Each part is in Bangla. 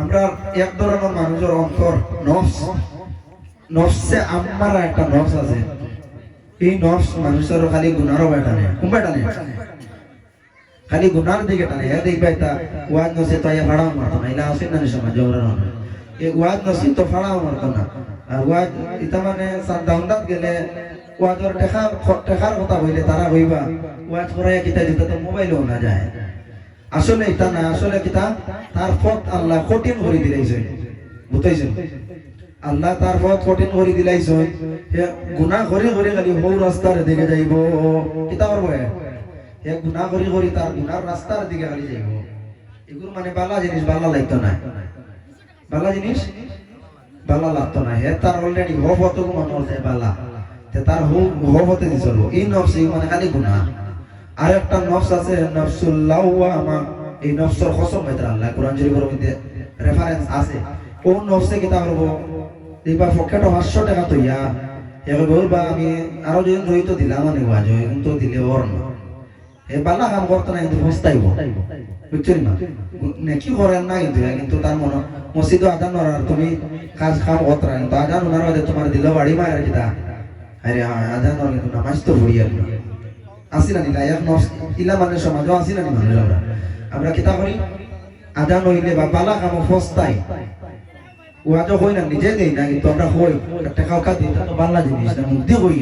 আমরা এক ধরনের মানুষের অন্তর নফস, নফসে আম্মারা একটা নফস আছে। এই নফস মানুষের খালি গুনারও টানে, কোনটা টানে? খালি গুনার দিকে টানে। হ্যাঁ দেখবে তা ওয়াজ নসে তো ফাড়াও মারতো না, এলা আসেন না সমাজ জবরান। এই ওয়াজ নসি তো ফাড়াও মারতো না। আর ওয়াজ এটা মানে সান্দাউন্দাত গেলে ওয়াজর টেকার কথা হইলে তারা হইবা ওয়াজ করাইয়া কিতা দিতে তো মোবাইলও না যায়। আসলে এটা না, আসলে কিতা তার পথ আল্লাহ কঠিন করে দিলাইছে, বুঝাইছেন? আল্লাহ তার পথ কঠিন করে দিলাইছে। গুনাহ করে করে খালি বউ রাস্তার দিকে যাইব, কিতা করবো? হে গুনাহ করে করে তার গুনার রাস্তার দিকে খালি যাইব। এগুলো মানে বালা জিনিস বালা লাগতো না, বালা জিনিস বালা লাগতো না। হে তার অলরেডি হবত মানুষ বালা, তার হবতে দি চলবো। এই নফস মানে খালি গুনাহ। আর একটা নফস আছে নফসুল লাওয়ামা। এই নফসের কসম হইতে আল্লাহ কোরআন শরীফের মধ্যে রেফারেন্স আছে। কোন নফসে কিতা করব? দেখবা পকেটে 500 টাকা তৈয়া এবার বলবা আমি আরো যদি রইতো দিলাম মানে ওয়াজ কিন্তু দিলে ওর না। এ বালা কাম করতো না কিন্তু পস্তাইব, বুঝছেন না? নেকি করেন না কিন্তু, কিন্তু তার মনে মসজিদে আজান আর তুমি কাজ কাম করতে না, কিন্তু আজান ওনার মধ্যে তোমার দিল বাড়ি মায়ের কিতা আরে আজান কিন্তু নামাজ তো পড়িয়া আসি না নিলা এক নফস ইলা মানে সমাজও আসি না মানুষ। আমরা কিতা করি? আজান হইলে বা বালা কাম পস্তাই ওয়াজও হই না, নিজে দেই না, কিন্তু আমরা হই টাকা ওকা দিই তো বাংলা জিনিস না, মুখ দিয়ে হই।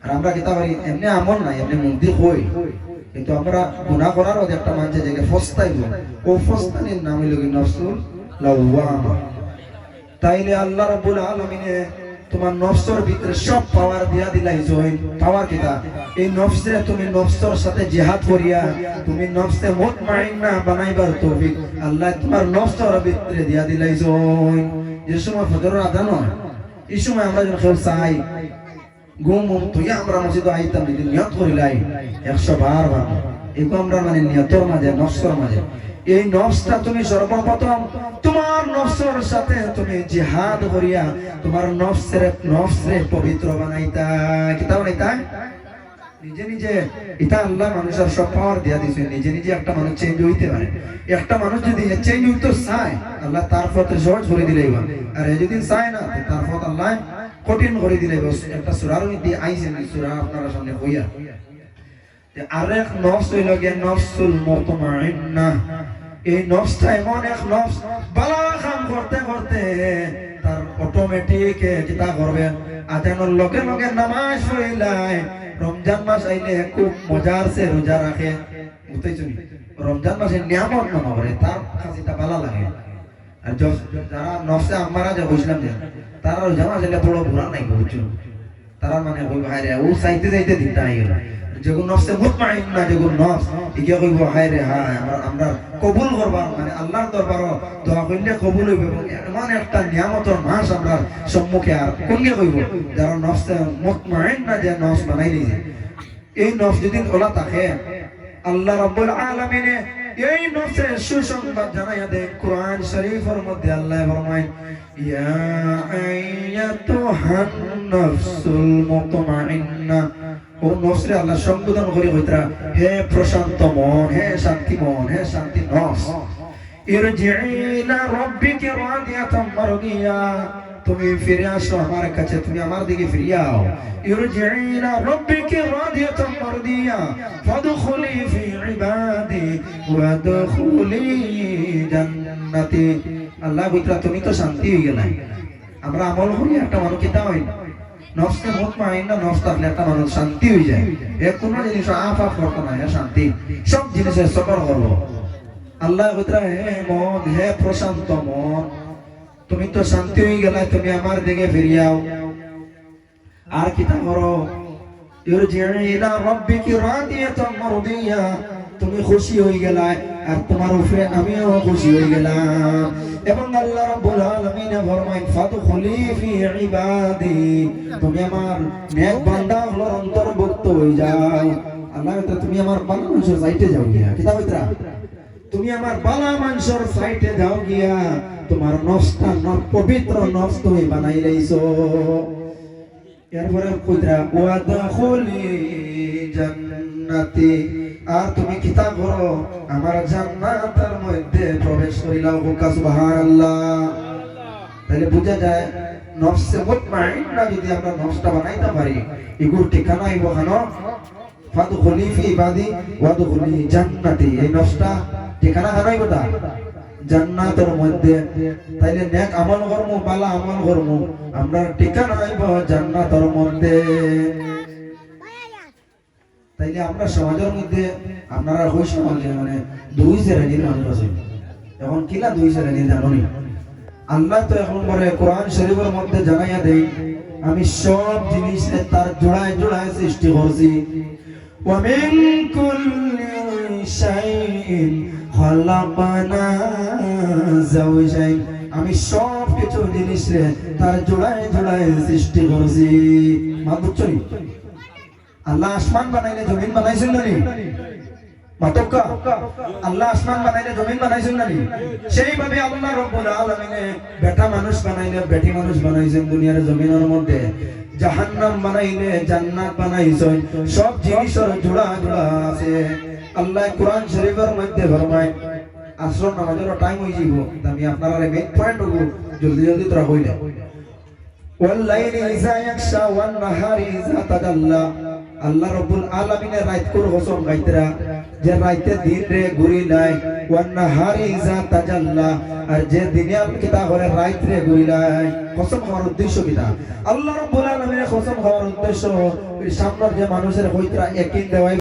আর আমরা কিতা করি? এমনি আমল নাই, এমনি মুখ দিয়ে হই, কিন্তু আমরা গুনাহ করার ওদের একটা মানুষের জায়গায় ফস্তাইব। ও ফস্তানির নাম হইল কি নফসুল লাওয়ামা। তাইলে আল্লাহ রাব্বুল আলামিনে তোমার নফসের ভিতরে সব পাওয়ার দিয়া দিলাইছো। পাওয়ার কিতা? এই নফসে তুমি নফসের সাথে জিহাদ করিয়া তুমি নফসে মুতমাইন্না বানাইবার তৌফিক আল্লাহ তোমার নফসের ভিতরে দিয়া দিলাইছো। যে সময় ফজরের আযান হয় এই সময় আমরা যখন কেউ চাই ঘুম তুই আমরা মসজিদে আইতাম, যদি নিয়ত করিলাই 100 বার এগুলো আমরা মানে নিয়তের মাঝে নফসের মাঝে এই নফসটা তুমি সর্বপ্রথম তোমার নফসের সাথে তুমি জিহাদ করিয়া তোমার নফসরে পবিত্র বানাইতা। কিতা বানাইতা? নিজে নিজে। এটা আল্লাহ মানুষের সব পাওয়ার দিয়া দিয়েছে। নিজে নিজে একটা মানুষ চেঞ্জ হইতে পারে। একটা মানুষ যদি চেঞ্জ হইতে চায় আল্লাহ তার পথে সহজ করে দিলেই, আর যদি চায় না তার পথ আল্লাহ কঠিন করে দিলে। একটা সূরার মধ্যে আইছে, সূরা আপনারা সামনে হইয়া আরেক নফস হইল গিয়ে নফসুল মুতমাইন্নাহ। এই নফসটা এমন এক নফস বালা কাম করতে করতে তার অটোমেটিক কিতা করবেন? আজানের লগে লগে নামাজ পড়িলাই। রমজান মাস আইলে খুব মজার সে রোজা রাখে, বুঝতেছেন? রমজান মাসে নিয়ামত মনে করে, তার কাছেটা ভালো লাগে। আর যারা নফসে আমারা যে বুঝলাম যে তারা রোজা মাস আইলে বড় ভরা নাই, বুঝছো? তারা মানে ওই ভাইরে ও চাইতে চাইতে দিনটা আই গেল। যেগুলো নফসে মুতমাইন্না, যেগুলো নফস ইকে কইব হায় রে হ্যাঁ আমরা কবুল করবার মানে আল্লাহর দরবারও দোয়া করলে কবুল হইবে। এবং এমন একটা নিয়ামতের মাস আমরা সম্মুখে, আর কোনকে কইব? যারা নফসে মুতমাইন্না যে নফস বানাই দিয়েছে। এই নফস যদি ওলা থাকে আল্লাহ রাব্বুল আলামিনে এই নফসের সুসংবাদ জানাইয়া দেন। কোরআন শরীফের মধ্যে আল্লাহ ফরমায় ইয়া আইয়াতুহান নাফসুল মুতমাইন্না। ও নফসরে আল্লাহ সম্বোধন করে কইতরা হে প্রশান্ত মন, হে শান্তি মন, হে শান্তি নফস, ইরজিই ইলা রাব্বিকা রাদিয়াতাম মারদিয়া। তুমি ফিরে আসো আমার কাছে, তুমি আমার দিকে ফিরে আও। ইরজিই ইলা রাব্বিকা রাদিয়াতাম মারদিয়া ফাদখুলি ফি ইবাদি ওয়াদখুলি জান্নাতি। আল্লাহ কইতরা তুমি তো শান্তি হয়ে গেলাই। আমরা আমল করি একটা মানুষ কিতা হয় নফসে মুতমাইন্না নফস থাকলে একটা মানুষ শান্তি হয়ে যায়। এ কোন জিনিস আফ করতো না, শান্তি সব জিনিসে সবর করবো। আল্লাহ কইতরা হে মন, হে প্রশান্ত মন, তুমি তো শান্তি হয়ে গেলা, তুমি আমার দিকে ফিরিয়াও। আর কিতা করো? ইরজিই ইলা রাব্বিকি রাদিয়াতাম মারদিয়া। তুমি খুশি হয়ে গেলা আর তোমার উপরে আমিও খুশি হয়ে গেলাম। এবং আল্লাহ রাব্বুল আলামিন ফরমায় ফাদখুলি ফি ইবাদি। তুমি আমার নেক বান্দাগুলোর অন্তর্ভুক্ত হয়ে যাও। আল্লাহ তুমি আমার ভালো মানুষের সাইটে যাও গিয়া। কিতা কইতরা? তুমি আমার ভালো মানুষের সাইটে যাও গিয়া তোমার নফসটা পবিত্র নফস তুমি বানাই লাইছো। এরপরে কইতরা ওয়াদখুলি জান্নাতি। আর তুমি কিতা করো আমার জান্নাতের মধ্যে প্রবেশ করিলাও হুকা সুবহানাল্লাহ। তাহলে বোঝা যায় নফসে মুতমাইন্না যদি আমরা নফসটা বানাইতে পারি এগুর ঠিকানা হইব কেন ফাদখুলি ফি ইবাদি ওয়াদখুলি জান্নাতি। এই নফসটা ঠিকানা কেন হইব তা জান্নাতের মধ্যে। তাইলে নেক আমল করমু ভালো আমল করমু আমরা ঠিকানা হইব জান্নাতের মধ্যে। তাইলে আমরা সমাজের মধ্যে আপনারা ওই সমাজে মানে দুই শ্রেণীর মানুষ আছে। এখন কিলা দুই শ্রেণীর জানি আল্লাহ তো এখন বলে কোরআন শরীফের মধ্যে জানাইয়া দেই আমি সব জিনিস তার জোড়ায় জোড়ায় সৃষ্টি করছি। ওয়া মিন কুল্লি শাইইন খালাকনা যাওজাইন। আমি সব কিছু জিনিস তার জোড়ায় জোড়ায় সৃষ্টি করছি। মাতুচ্ছনি আল্লাহ আসমান বানাইলে জমিন বানাইছেন না নি? মাতক্কা আল্লাহ আসমান বানাইলে জমিন বানাইছেন না নি? সেইভাবে আল্লাহ রব্বুল আলামিনে বেটা মানুষ বানাইলে বেটি মানুষ বানাইছেন দুনিয়ার জমিনের মধ্যে। জাহান্নাম বানাইলে জান্নাত বানাইছেন। সব জিনিসের জোড়া জোড়া আছে। আল্লাহ কোরআন শরীফের মধ্যে ফরমায় আসর নামাজের টাইম হই যাব আমি আপনারা মেইন পয়েন্ট হবো জলদি জলদি তোরা কইলে ওয়াল্লাইলি ইযা ইয়াকশা ওয়ান নাহারি ইযা তাজাল্লা। আল্লাহ রাব্বুল আলামিনের রাত কোর কসম গাইতরা যে রাতে দিন রে ঘুরি নাই ওয়ান নাহারি ইযা তাজাল্লা আর যে দিনে আপনি কিতা করে রাত রে ঘুরি নাই। কসম খাওয়ার উদ্দেশ্য কিটা আল্লাহ রাব্বুল আলামিনের কসম খাওয়ার উদ্দেশ্য সামনের যে মানুষের হইতরা একই দেওয়াই